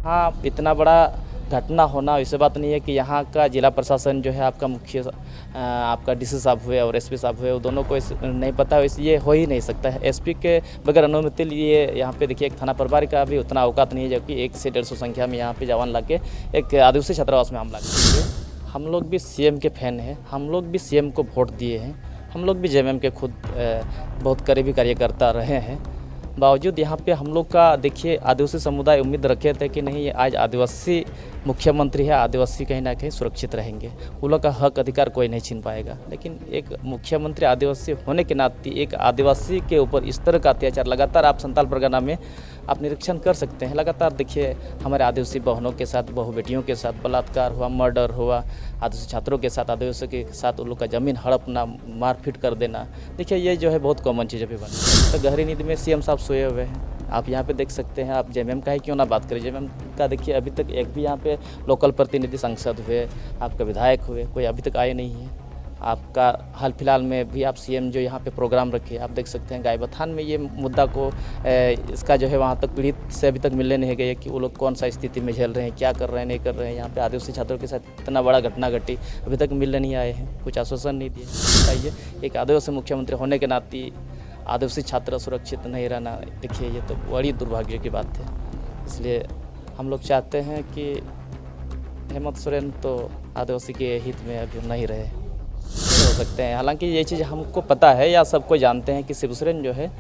हाँ, इतना बड़ा घटना होना ऐसी बात नहीं है कि यहाँ का जिला प्रशासन जो है आपका मुख्य आपका डीसी साहब हुए और एसपी साहब हुए, वो दोनों को नहीं पता है, ये हो ही नहीं सकता है। एसपी के बगैर अनुमति लिए यहाँ पे देखिए एक थाना प्रभारी का भी उतना औकात नहीं है, जबकि 100 से 150 संख्या में यहाँ पे जवान ला के एक आदिवासी छात्रावास में हमला किया। हम लोग भी सीएम के फैन हैं, हम लोग भी सीएम को वोट दिए हैं, हम लोग भी जेएमएम के खुद बहुत करीबी कार्यकर्ता रहे हैं। बावजूद यहाँ पे हम लोग का देखिए आदिवासी समुदाय उम्मीद रखे थे कि नहीं, ये आज आदिवासी मुख्यमंत्री है, आदिवासी कहीं ना कहीं सुरक्षित रहेंगे, उन लोग का हक अधिकार कोई नहीं छीन पाएगा। लेकिन एक मुख्यमंत्री आदिवासी होने के नाते एक आदिवासी के ऊपर इस तरह का अत्याचार लगातार आप संताल परगना में आप निरीक्षण कर सकते हैं। लगातार देखिए हमारे आदिवासी बहनों के साथ, बहु बेटियों के साथ बलात्कार हुआ, मर्डर हुआ, आदिवासी छात्रों के साथ, आदिवासियों के साथ उन लोग का ज़मीन हड़पना, मारपीट कर देना। देखिए ये जो है बहुत कॉमन चीज़ अभी बनी। तो गहरी नींद में सीएम साहब सोए हुए हैं। आप यहाँ पे देख सकते हैं। आप जेएमएम का ही क्यों ना बात करें, जेएमएम का देखिए अभी तक एक भी यहाँ पे लोकल प्रतिनिधि, सांसद हुए, आपके विधायक हुए, कोई अभी तक आए नहीं है। आपका हाल फिलहाल में भी आप सीएम जो यहाँ पे प्रोग्राम रखे, आप देख सकते हैं गायबथान में ये मुद्दा को इसका जो है वहाँ तक पीड़ित से अभी तक मिलने नहीं गए कि वो लोग कौन सा स्थिति में झेल रहे हैं, क्या कर रहे हैं, नहीं कर रहे हैं। यहाँ पे आदिवासी छात्रों के साथ इतना बड़ा घटना घटी, अभी तक मिलने नहीं आए हैं, कुछ आश्वासन नहीं दिए। बताइए, एक आदिवासी मुख्यमंत्री होने के नाते आदिवासी छात्र सुरक्षित नहीं रहना, देखिए ये तो बड़ी दुर्भाग्य की बात है। इसलिए हम लोग चाहते हैं कि हेमंत सोरेन तो आदिवासी के हित में अभी नहीं रहे हो सकते हैं। हालांकि ये चीज़ हमको पता है या सबको जानते हैं कि शिबू सोरेन जो है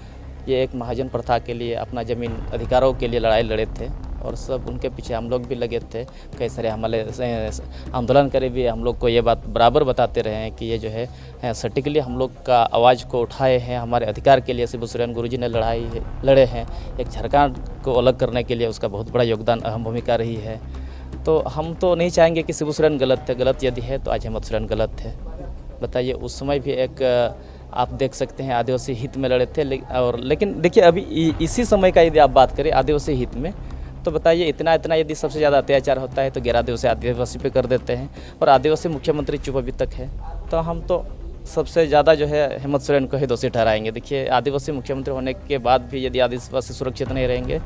ये एक महाजन प्रथा के लिए, अपना ज़मीन अधिकारों के लिए लड़ाई लड़े थे और सब उनके पीछे हम लोग भी लगे थे। कई सारे हमारे आंदोलन करे भी हम लोग को ये बात बराबर बताते रहे हैं कि ये जो है सटीकली हम लोग का आवाज़ को उठाए हैं, हमारे अधिकार के लिए शिबू सोरेन गुरुजी ने लड़े हैं। एक झारखंड को अलग करने के लिए उसका बहुत बड़ा योगदान, अहम भूमिका रही है। तो हम तो नहीं चाहेंगे कि शिबू सोरेन गलत थे, गलत यदि है तो आज हेमंत सोरेन गलत थे। बताइए, उस समय भी एक आप देख सकते हैं आदिवासी हित में लड़े थे लेकिन देखिए अभी इसी समय का यदि आप बात करें आदिवासी हित में, तो बताइए इतना यदि सबसे ज़्यादा अत्याचार होता है तो गैर आदिवासी आदिवासी पे कर देते हैं और आदिवासी मुख्यमंत्री चुप अभी तक है। तो हम तो सबसे ज़्यादा जो है हेमंत सोरेन को ही दोषी ठहराएंगे। देखिए आदिवासी मुख्यमंत्री होने के बाद भी यदि आदिवासी सुरक्षित नहीं रहेंगे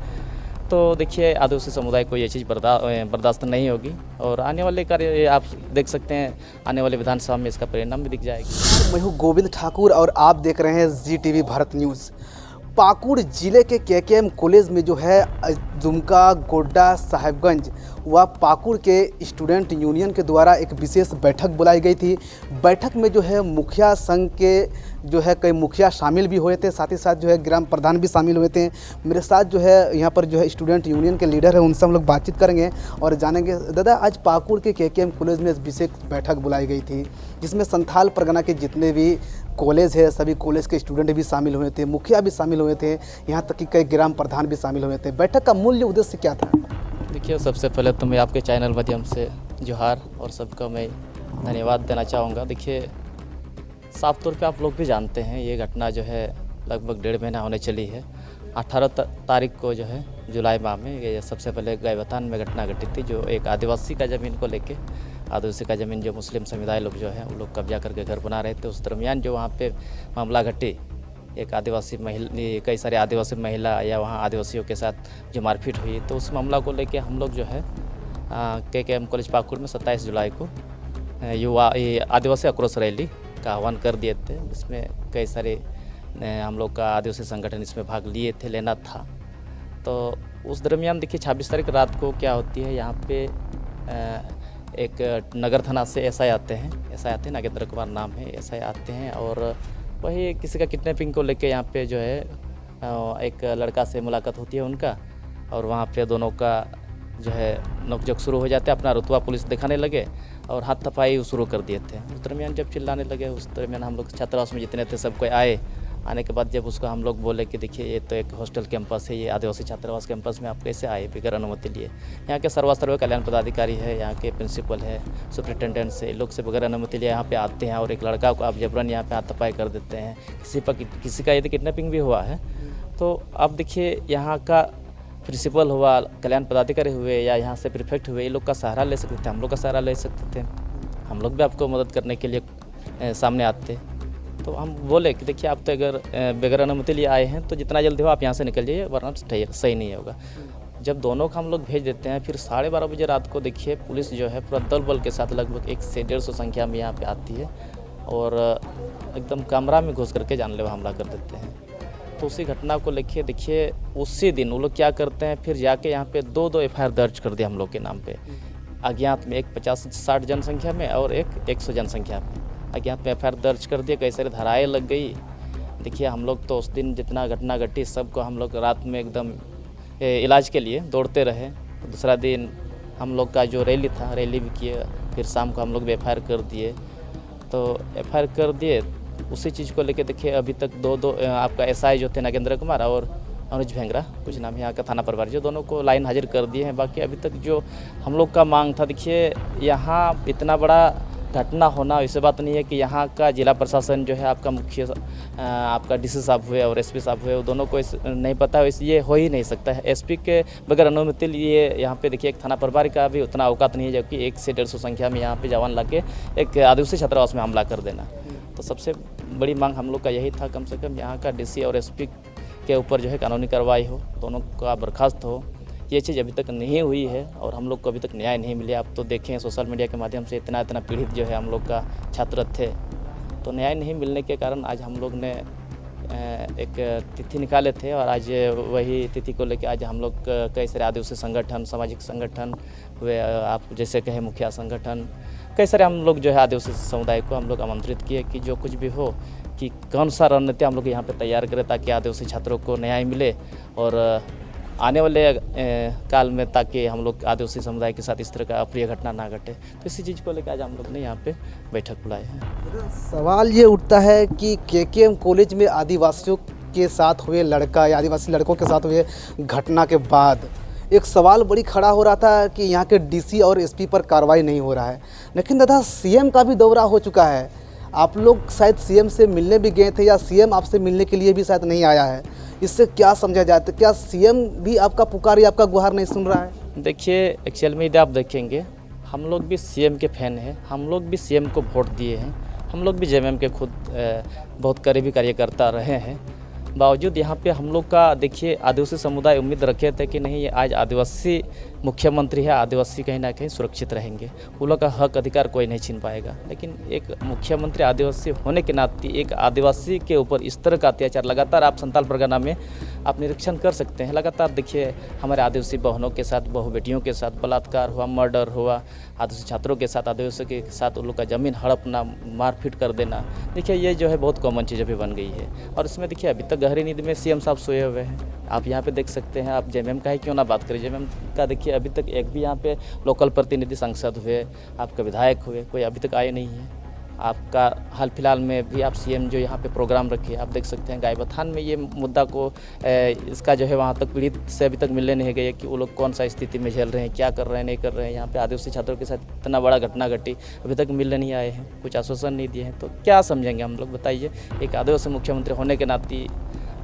तो देखिए आदिवासी समुदाय को ये चीज़ बर्दाश्त नहीं होगी और आने वाले कार्य आप देख सकते हैं, आने वाले विधानसभा में इसका परिणाम भी दिख जाएगा। मैं हूँ गोविंद ठाकुर और आप देख रहे हैं ZTV भारत न्यूज़। पाकुड़ जिले के KKM कॉलेज में जो है दुमका, गोड्डा, साहेबगंज व पाकुड़ के स्टूडेंट यूनियन के द्वारा एक विशेष बैठक बुलाई गई थी। बैठक में जो है मुखिया संघ के जो है कई मुखिया शामिल भी हुए थे, साथ ही साथ जो है ग्राम प्रधान भी शामिल हुए थे। मेरे साथ जो है यहाँ पर जो है स्टूडेंट यूनियन के लीडर है, उनसे हम लोग बातचीत करेंगे और जानेंगे। दादा, आज पाकुड़ के KKM कॉलेज में विशेष बैठक बुलाई गई थी जिसमें संथाल परगना के जितने भी कॉलेज है सभी कॉलेज के स्टूडेंट भी शामिल हुए थे, मुखिया भी शामिल हुए थे, यहाँ तक कि कई ग्राम प्रधान भी शामिल हुए थे। बैठक का मूल्य उद्देश्य क्या था? देखिए, सबसे पहले तो मैं आपके चैनल माध्यम से जोहार और सबका मैं धन्यवाद देना चाहूँगा। देखिए, साफ तौर पे आप लोग भी जानते हैं ये घटना जो है लगभग 1.5 महीना होने चली है। 18 तारीख को जो है जुलाई माह में ये सबसे पहले गायबथान में घटना घटी थी, जो एक आदिवासी का ज़मीन को लेके, आदिवासी का ज़मीन जो मुस्लिम समुदाय लोग जो है वो लोग कब्जा करके घर बना रहे थे। उस दरमियान जो वहाँ पे मामला घटी, एक आदिवासी महिला, कई सारे आदिवासी महिला या वहाँ आदिवासियों के साथ जो मारपीट हुई, तो उस मामला को लेके हम लोग जो है KKM कॉलेज पाकुड़ में 27 जुलाई को युवा आदिवासी आक्रोश रैली का आह्वान कर दिए थे, जिसमें कई सारे हम लोग का आदिवासी संगठन इसमें भाग लिए थे, लेना था। तो उस दरमियान देखिए 26 तारीख रात को क्या होती है, यहाँ पे एक नगर थाना से SI आते हैं, नागेंद्र कुमार नाम है, SI आते हैं और वही किसी का किडनैपिंग को लेके यहाँ पे जो है एक लड़का से मुलाकात होती है उनका, और वहाँ पे दोनों का जो है नोकझोंक शुरू हो जाता है, अपना रुतबा पुलिस दिखाने लगे और हाथ थपाई शुरू कर दिए थे। उस दरमियान जब चिल्लाने लगे, उस दरमियान हम लोग छात्रावास में जितने थे सबको आने के बाद जब उसको हम लोग बोले कि देखिए ये तो एक हॉस्टल कैंपस है, ये आदिवासी छात्रावास कैंपस में आप कैसे आए बगैर अनुमति लिए? यहाँ के सर्व कल्याण पदाधिकारी है, यहाँ के प्रिंसिपल है, सुपरिटेंडेंट से, लोग से बगैर अनुमति लिए यहाँ पे आते हैं और एक लड़का को आप जबरन यहाँ पे हाथ थपाई कर देते हैं। किसी का यदि किडनैपिंग भी हुआ है तो अब देखिए यहाँ का प्रिंसिपल हुआ, कल्याण पदाधिकारी हुए या यहाँ से प्रीफेक्ट हुए, ये लोग का सहारा ले सकते थे, हम लोग का सहारा ले सकते थे, हम लोग भी आपको मदद करने के लिए सामने आते। तो हम बोले कि देखिए आप तो अगर बगैर अनुमति लिए आए हैं तो जितना जल्दी हो आप यहाँ से निकल जाइए, वरना सही नहीं होगा। जब दोनों को हम लोग भेज देते हैं, फिर 12:30 बजे रात को देखिए पुलिस जो है पूरा दल बल के साथ लगभग 100 से 150 संख्या में यहाँ पे आती है और एकदम कमरा में घुस करके जानलेवा हमला कर देते हैं। तो उसी घटना को लेके देखिए उसी दिन वो लोग क्या करते हैं, फिर जाके यहाँ पे 2 FIR दर्ज कर दिया हम लोग के नाम पे। अज्ञात में एक 50 से 60 जनसंख्या में और एक 100 जनसंख्या में अज्ञात में FIR दर्ज कर दिया। कई सारी धाराएँ लग गई। देखिए हम लोग तो उस दिन जितना घटना घटी सबको हम लोग रात में एकदम इलाज के लिए दौड़ते रहे। दूसरा दिन हम लोग का जो रैली था, रैली भी किए, फिर शाम को हम लोग भी FIR कर दिए। तो FIR कर दिए, उसी चीज़ को लेके देखिए अभी तक दो आपका SI जो थे नागेंद्र कुमार और अनुज भेंगरा कुछ नाम है यहाँ का थाना प्रभारी, जो दोनों को लाइन हाजिर कर दिए हैं। बाकी अभी तक जो हम लोग का मांग था, देखिए यहाँ इतना बड़ा घटना होना ऐसी बात नहीं है कि यहाँ का जिला प्रशासन जो है आपका मुख्य आपका DC साहब हुए और SP साहब हुए, वो दोनों को नहीं पता है, ये हो ही नहीं सकता है। SP के बगैर अनुमति लिए यहाँ पे देखिए एक थाना प्रभारी का भी उतना औकात नहीं है, जबकि 100 से 150 संख्या में यहाँ पे जवान ला के एक आदिवासी छात्रावास में हमला कर देना। तो सबसे बड़ी मांग हम लोग का यही था, कम से कम यहाँ का DC और SP के ऊपर जो है कानूनी कार्रवाई हो, दोनों का बर्खास्त हो। ये चीज़ अभी तक नहीं हुई है और हम लोग को अभी तक न्याय नहीं मिला। आप तो देखें सोशल मीडिया के माध्यम से इतना पीड़ित जो है हम लोग का छात्र थे, तो न्याय नहीं मिलने के कारण आज हम लोग ने एक तिथि निकाले थे और आज वही तिथि को लेकर आज हम लोग कई सारे आदिवासी संगठन, सामाजिक संगठन हुए, आप जैसे कहें मुखिया संगठन, कई सारे हम लोग जो है आदिवासी समुदाय को हम लोग आमंत्रित किए कि जो कुछ भी हो कि कौन सा रणनीति हम लोग यहाँ पे तैयार करें ताकि आदिवासी छात्रों को न्याय मिले और आने वाले काल में ताकि हम लोग आदिवासी समुदाय के साथ इस तरह का अप्रिय घटना ना घटे। तो इसी चीज़ को लेकर आज हम लोग ने यहाँ पे बैठक बुलाए हैं। सवाल ये उठता है कि KKM कॉलेज में आदिवासियों के साथ हुए या आदिवासी लड़कों के साथ हुए घटना के बाद एक सवाल बड़ी खड़ा हो रहा था कि यहाँ के DC और SP पर कार्रवाई नहीं हो रहा है। लेकिन दादा CM का भी दौरा हो चुका है, आप लोग शायद CM से मिलने भी गए थे या CM आपसे मिलने के लिए भी शायद नहीं आया है। इससे क्या समझा जाए, तो क्या CM भी आपका पुकार या आपका गुहार नहीं सुन रहा है? देखिए एक्चुअल में यदि आप देखेंगे हम लोग भी CM के फैन हैं, हम लोग भी CM को वोट दिए हैं, हम लोग भी JMM के खुद बहुत करीबी कार्यकर्ता रहे हैं। बावजूद यहाँ पे हम लोग का देखिए आदिवासी समुदाय उम्मीद रखे थे कि नहीं, ये आज आदिवासी मुख्यमंत्री है, आदिवासी कहीं ना कहीं सुरक्षित रहेंगे, उन लोग का हक अधिकार कोई नहीं छीन पाएगा। लेकिन एक मुख्यमंत्री आदिवासी होने के नाते एक आदिवासी के ऊपर इस तरह का अत्याचार लगातार आप संताल परगना में आप निरीक्षण कर सकते हैं। लगातार देखिए हमारे आदिवासी बहनों के साथ, बहू बेटियों के साथ बलात्कार हुआ, मर्डर हुआ, आदिवासी छात्रों के साथ, आदिवासी के साथ उन लोग का ज़मीन हड़पना, मारपीट कर देना। देखिए ये जो है बहुत कॉमन चीज़ अभी बन गई है। और इसमें देखिए अभी तक गहरी नींद में CM साहब सोए हुए हैं। आप यहाँ पे देख सकते हैं, आप JMM का ही क्यों ना बात करें, JMM का देखिए अभी तक एक भी यहाँ पे लोकल प्रतिनिधि, सांसद हुए, आपका विधायक हुए, कोई अभी तक आए नहीं है। आपका हाल फिलहाल में भी आप CM जो यहाँ पे प्रोग्राम रखे, आप देख सकते हैं गायबथान में ये मुद्दा को इसका जो है वहाँ तक पीड़ित से अभी तक मिलने नहीं गए कि वो लोग कौन सा स्थिति में झेल रहे हैं, क्या कर रहे हैं, नहीं कर रहे हैं। यहाँ पे आदिवासी छात्रों के साथ इतना बड़ा घटना घटी, अभी तक मिलने नहीं आए हैं, कुछ आश्वासन नहीं दिए हैं। तो क्या समझेंगे हम लोग, बताइए। एक आदिवासी मुख्यमंत्री होने के नाते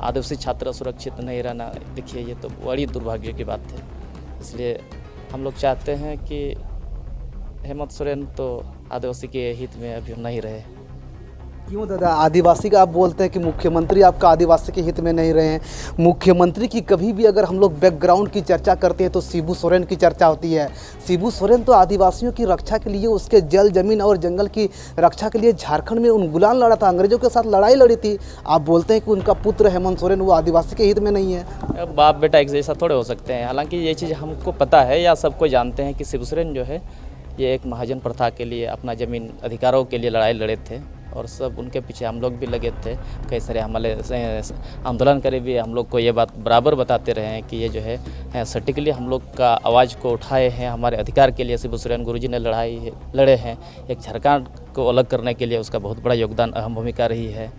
आदिवासी छात्र सुरक्षित नहीं रहना, देखिए ये तो बड़ी दुर्भाग्य की बात है। इसलिए हम लोग चाहते हैं कि हेमंत सोरेन तो आदिवासी के हित में अभी नहीं रहे। क्यों दादा, आदिवासी का आप बोलते हैं कि मुख्यमंत्री आपका आदिवासी के हित में नहीं रहे हैं। मुख्यमंत्री की कभी भी अगर हम लोग बैकग्राउंड की चर्चा करते हैं तो शिबू सोरेन की चर्चा होती है। शिबू सोरेन तो आदिवासियों की रक्षा के लिए, उसके जल जमीन और जंगल की रक्षा के लिए झारखंड में उन्मूलन लड़ा था, अंग्रेजों के साथ लड़ाई लड़ी थी। आप बोलते हैं कि उनका पुत्र हेमंत सोरेन वो आदिवासी के हित में नहीं है। बाप बेटा एक जैसा थोड़े हो सकते हैं। हालांकि ये चीज़ हमको पता है या सबको जानते हैं कि शिबू सोरेन जो है ये एक महाजन प्रथा के लिए, अपना ज़मीन अधिकारों के लिए लड़ाई लड़े थे और सब उनके पीछे हम लोग भी लगे थे। कई सारे हमारे आंदोलन करे भी हम लोग को ये बात बराबर बताते रहे हैं कि ये जो है सटीकली हम लोग का आवाज़ को उठाए हैं, हमारे अधिकार के लिए शिबू सोरेन गुरुजी ने लड़े हैं। एक झारखंड को अलग करने के लिए उसका बहुत बड़ा योगदान, अहम भूमिका रही है।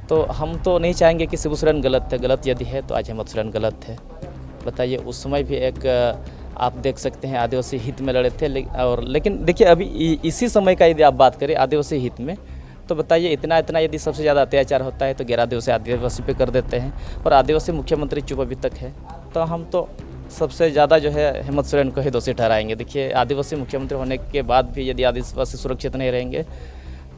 तो हम तो नहीं चाहेंगे कि शिबू सोरेन गलत थे, गलत यदि है तो आज हेमंत सोरेन गलत थे। बताइए, उस समय भी एक आप देख सकते हैं आदिवासी हित में लड़े थे लेकिन देखिए अभी इसी समय का यदि आप बात करें आदिवासी हित में, तो बताइए इतना यदि सबसे ज़्यादा अत्याचार होता है तो गैर आदिवासी आदिवासी पे कर देते हैं और आदिवासी मुख्यमंत्री चुप अभी तक है। तो हम तो सबसे ज़्यादा जो है हेमंत सोरेन को ही दोषी ठहराएंगे। देखिए आदिवासी मुख्यमंत्री होने के बाद भी यदि आदिवासी सुरक्षित नहीं रहेंगे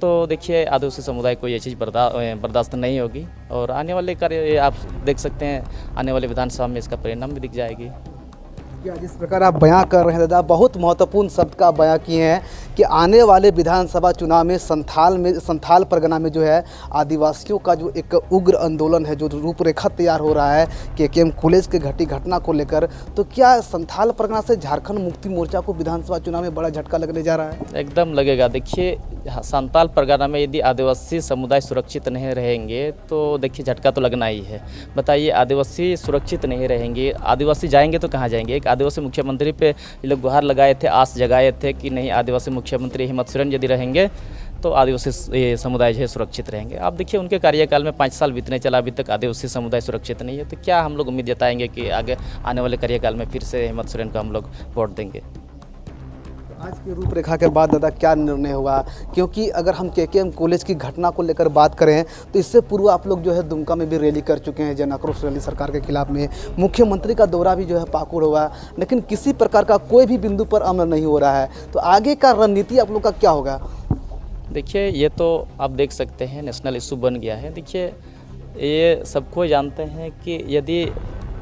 तो देखिए आदिवासी समुदाय को ये चीज़ बर्दाश्त नहीं होगी और आने वाले कार्य आप देख सकते हैं, आने वाले विधानसभा में इसका परिणाम भी दिख जाएगी। क्या जिस प्रकार आप बयां कर रहे हैं दादा, बहुत महत्वपूर्ण शब्द का बयां किए हैं कि आने वाले विधानसभा चुनाव में संथाल परगना में जो है आदिवासियों का जो एक उग्र आंदोलन है, जो रूपरेखा तैयार हो रहा है केकेएम कॉलेज के घटना को लेकर, तो क्या संथाल परगना से झारखंड मुक्ति मोर्चा को विधानसभा चुनाव में बड़ा झटका लगने जा रहा है? एकदम लगेगा। देखिए संथाल परगना में यदि आदिवासी समुदाय सुरक्षित नहीं रहेंगे तो देखिए झटका तो लगना ही है। बताइए, आदिवासी सुरक्षित नहीं रहेंगे, आदिवासी जाएंगे तो कहाँ जाएंगे? एक आदिवासी मुख्यमंत्री पे ये लोग गुहार लगाए थे, आस जगाए थे कि नहीं आदिवासी मुख्यमंत्री हेमंत सोरेन यदि रहेंगे तो आदिवासी समुदाय जो है सुरक्षित रहेंगे। आप देखिए उनके कार्यकाल में 5 साल बीतने चला, अभी तक आदिवासी समुदाय सुरक्षित नहीं है, तो क्या हम लोग उम्मीद जताएंगे कि आगे आने वाले कार्यकाल में फिर से हेमंत सोरेन को हम लोग वोट देंगे? आज की रूपरेखा के बाद दादा क्या निर्णय हुआ? क्योंकि अगर हम केकेएम कॉलेज की घटना को लेकर बात करें तो इससे पूर्व आप लोग जो है दुमका में भी रैली कर चुके हैं, जन आक्रोश रैली सरकार के खिलाफ में। मुख्यमंत्री का दौरा भी जो है पाकुड़ हुआ, लेकिन किसी प्रकार का कोई भी बिंदु पर अमल नहीं हो रहा है। तो आगे का रणनीति आप लोग का क्या होगा? देखिए ये तो आप देख सकते हैं नेशनल इशू बन गया है। देखिए ये सबको जानते हैं कि यदि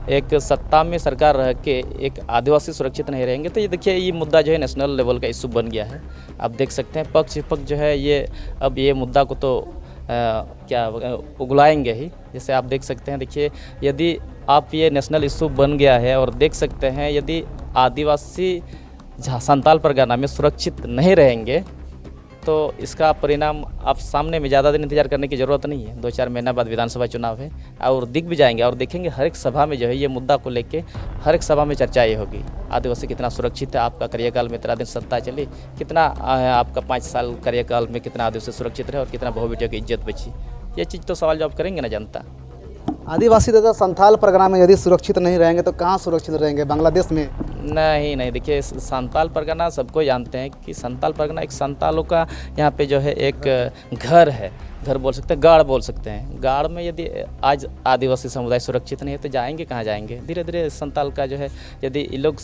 एक सत्ता में सरकार रह के एक आदिवासी सुरक्षित नहीं रहेंगे तो ये देखिए ये मुद्दा जो है नेशनल लेवल का इशू बन गया है। आप देख सकते हैं पक्ष विपक्ष जो है ये अब ये मुद्दा को तो क्या उगलाएंगे ही। जैसे आप देख सकते हैं, देखिए यदि आप ये नेशनल इशू बन गया है और देख सकते हैं यदि आदिवासी संथाल परगना में सुरक्षित नहीं रहेंगे तो इसका परिणाम आप सामने में ज़्यादा दिन इंतजार करने की ज़रूरत नहीं है। 2-4 महीना बाद विधानसभा चुनाव है और दिख भी जाएंगे और देखेंगे हर एक सभा में जो है ये मुद्दा को लेके हर एक सभा में चर्चा ये होगी। आदिवासी कितना सुरक्षित है, आपका कार्यकाल में इतना दिन सत्ता चली, कितना आपका 5 साल कार्यकाल में कितना आदिवासी सुरक्षित रहे और कितना बहु बेटियों की इज्जत बची। ये चीज़ तो सवाल जवाब करेंगे ना जनता। आदिवासी दादा संथाल परगना में यदि सुरक्षित नहीं रहेंगे तो कहाँ सुरक्षित रहेंगे? बांग्लादेश में? नहीं, देखिए संथाल परगना सबको जानते हैं कि संथाल परगना एक संथालों का यहाँ पे जो है एक घर है, घर बोल सकते हैं, गाड़ बोल सकते हैं। गाड़ में यदि आज आदिवासी समुदाय सुरक्षित नहीं है तो जाएंगे कहाँ जाएंगे? धीरे धीरे संथाल का जो है यदि ये लोग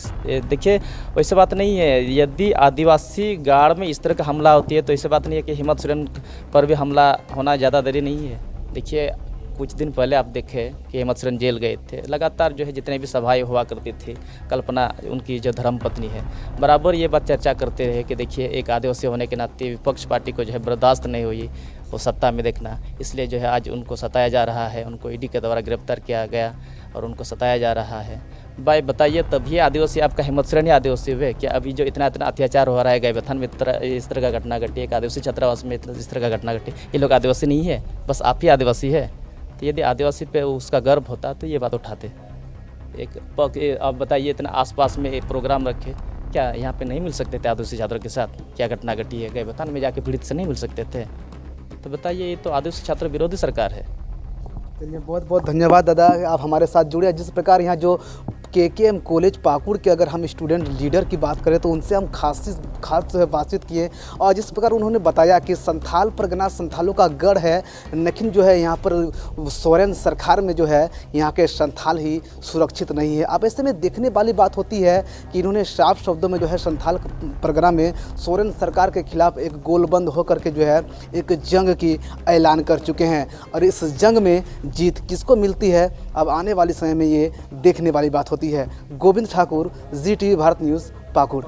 देखिए वैसे बात नहीं है, यदि आदिवासी गाड़ में इस तरह का हमला होती है तो ऐसे बात नहीं है कि हेमंत सोरेन पर भी हमला होना ज़्यादा देरी नहीं है। देखिए कुछ दिन पहले आप देखें कि हेमंत सोरेन जेल गए थे, लगातार जो है जितने भी सभाएं हुआ करती थी, कल्पना उनकी जो धर्मपत्नी है बराबर ये बात चर्चा करते रहे कि देखिए एक आदिवासी होने के नाते विपक्ष पार्टी को जो है बर्दाश्त नहीं हुई वो सत्ता में देखना, इसलिए जो है आज उनको सताया जा रहा है, उनको ईडी के द्वारा गिरफ्तार किया गया और उनको सताया जा रहा है। भाई बताइए, तभी आदिवासी आपका हेमंत सोरेन ही आदिवासी हुए क्या? अभी जो इतना अत्याचार हो रहा है, गैबथन में इस तरह का घटना घटी, एक आदिवासी छात्रावास में इस तरह का घटना घटी, ये लोग आदिवासी नहीं है, बस आप ही आदिवासी है। तो यदि आदिवासी पे उसका गर्व होता तो ये बात उठाते। आप बताइए, इतना आसपास में एक प्रोग्राम रखे, क्या यहाँ पे नहीं मिल सकते थे आदिवासी छात्रों के साथ? क्या घटना घटी है, गैबथान में जाके पीड़ित से नहीं मिल सकते थे? तो बताइए, ये तो आदिवासी छात्र विरोधी सरकार है। चलिए बहुत बहुत धन्यवाद दादा, आप हमारे साथ जुड़े। जिस प्रकार यहाँ जो केकेएम कॉलेज पाकुड़ के अगर हम स्टूडेंट लीडर की बात करें तो उनसे हम खास जो है बातचीत किए और जिस प्रकार उन्होंने बताया कि संथाल परगना संथालों का गढ़ है, लेकिन जो है यहाँ पर सोरेन सरकार में जो है यहाँ के संथाल ही सुरक्षित नहीं है। अब ऐसे में देखने वाली बात होती है कि इन्होंने साफ शब्दों में जो है संथाल परगना में सोरेन सरकार के खिलाफ एक गोलबंद होकर के जो है एक जंग की ऐलान कर चुके हैं और इस जंग में जीत किसको मिलती है अब आने वाले समय में ये देखने वाली बात होती है। गोविंद ठाकुर, जी टीवी भारत न्यूज़, पाकुड़।